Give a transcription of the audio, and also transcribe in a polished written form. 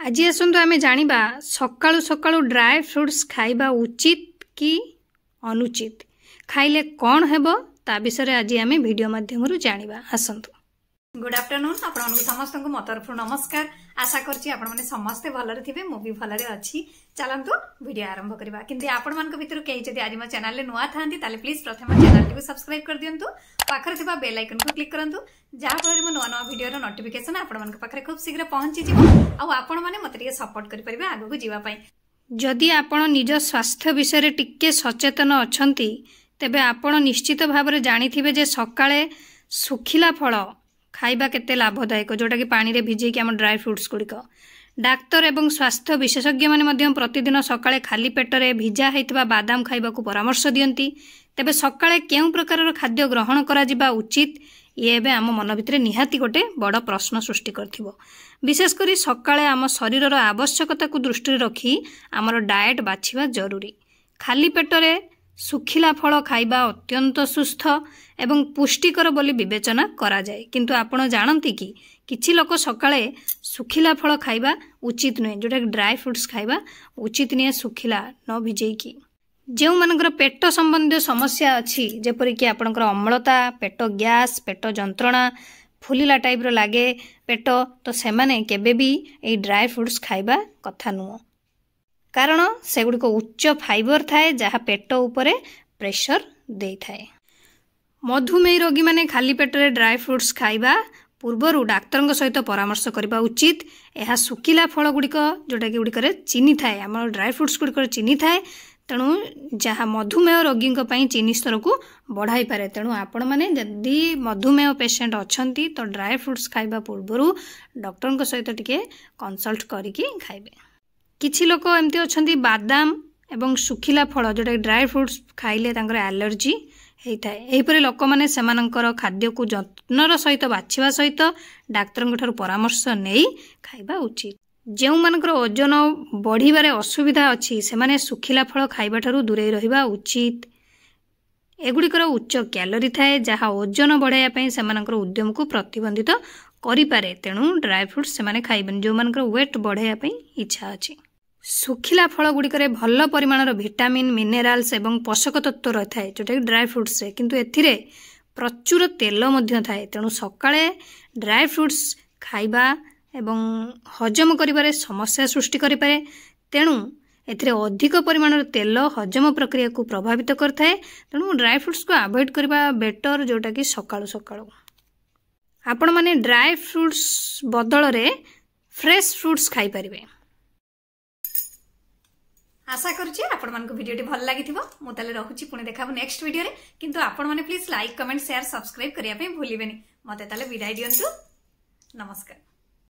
आज आसतु आम जाना सकाळु सकाळु ड्राई फ्रुट्स खाइबा उचित कि अनुचित खाइले कौन हेबो ता विषय आज आम वीडियो माध्यम जाना आसतु। गुड आफ्टरनून आपण समस्त मो तरफ नमस्कार। आशा करछि आपण माने समस्ते भलरे थिबे मु भी भलरे अछि। चलंतु वीडियो आरंभ करबा। किंतु आपण मानक भितर केही जदि आज मो चैनल ले नुआ थांती ताले प्लीज प्रथम चैनल को सब्सक्राइब कर दियंतु, पाखरे थिबा बेल आइकन को क्लिक करंतु जहा फଳରେ मो नुआ नुआ वीडियो रो नोटिफिकेशन आपण मानक पाखरे खूब शीघ्र पहुंची जिवो आ आपण माने मते टिके सपोर्ट करि परिबे आगु को जीवा पई। जदि आपण निज स्वास्थ्य विषय टिके सचेतन अछंती तेबे आपण निश्चित भाव में जानिथिबे जे सकाळे सुखिला फल खाइबा केते लाभदायक, जोटा कि पानी रे भिजे कि हम ड्राई फ्रुट्स गुड़िक डाक्तर एवं स्वास्थ्य विशेषज्ञ माने प्रतिदिन सकाळे खाली पेटरे भिजा होइतबा बादाम खाइबा को परामर्श दियंती। तेबे सकाळे केउ प्रकार खाद्य ग्रहण करा जिबा उचित ये एबे आम मन भितर निहाती गोटे बड़ प्रश्न सृष्टि करथिबो। विशेष करी सकाळे आम शरीरर आवश्यकता को दृष्टि रखी आमर डाएट बाछिबा जरूरी। खाली पेटरे सुखिला फल खाइबा अत्यंत सुस्थ एवं पुष्टिकर बोली विवेचना करा जाए, किंतु आपण जानती कि किछि लोक सकाळे सुखिला फल खाइबा उचित नुहे, जोटा ड्राई फ्रुट्स खाइबा उचित नुहे सुखिला न भिजेकी। जो मानकर पेट संबंधी समस्या अच्छी जेपरिक आपणकर अम्लता, पेट गैस, पेट जंत्रणा, फुलिला टाइप रो लागे पेट, तो सेमाने केबे भी ए ड्राई फ्रुट्स खाइबा कथा नुह, कारण सेगुड़िक उच्च फाइबर थाए जहाँ पेट उपरे प्रेशर दे थाए। मधुमेह रोगी माने खाली पेटरे ड्राई फ्रुट्स खाइबा पूर्वर डाक्तर सहित परामर्श करबा उचित। यह सुखिला फल गुड़िक जोटा कि गुड़िक चीनी थाए, आम ड्राई फ्रुट्स गुड़िक चीनी थाए, तेणु जहाँ मधुमेह रोगी चीनी स्तर को बढ़ाई पारे। तेणु आपण मैंने जदि मधुमेह पेसेंट अच्छी तो ड्राई फ्रुट्स खाइबा पूर्वर डॉक्टर सहित टिके कंसल्ट करिकी खाइबे। किछि लोक एमती अच्छी बादाम एवं सुखिला फल जोटा ड्राई फ्रुट्स खाइले तांकर एलर्जी होता है। यहीपरि लोक मैंने सेमानंकर खाद्य को जत्नर सहित बाछिबा सहित डाक्तर परामर्श नहीं खाइबा उचित। जो मानकर ओजन बढ़िबारे असुविधा अच्छी से सुखिला फल खाइबा ठारू दूरे रहिबा उचित। एगुड़िकर उच्च कैलोरी थाए जहाँ ओजन बढ़ाइया पई सेमानकर उद्यम को प्रतिबंधित करि पारे। तेणु ड्राई फ्रुट्स से खाइबेन जो मानकर वेट बढ़ाइया पई इच्छा अच्छी। सुखिला फल गुड़िक भल परिमाणर विटामिन, मिनेराल्स एवं पोषक तत्व रही है जोटा कि ड्राई फ्रुट्स रे, किंतु एथिरे प्रचुर तेल मध्य थाए। तेणु सकाळे ड्राई फ्रुट्स खाइबा एवं हजम करिबारे समस्या सृष्टि करि पारे। तेणु एथिरे अधिक परिमाणर तेल हजम प्रक्रिया को प्रभावित करथाए। तेणु ड्राई फ्रुट्स को अवॉइड करबा बेटर, जोटा कि सकाळु सकाळु आपण माने ड्राई फ्रुट्स बदल रे फ्रेश फ्रुट्स खाई परिबे। आशा करुच्ची आपण मानक वीडियो भल लगी मु ताले रहुची पुणी देखाबो नेक्स्ट वीडियो रे। किंतु आपण माने please like, comment, share, subscribe करिया पे भूलिबेनी। मते ताले विदाई दियंतु। नमस्कार।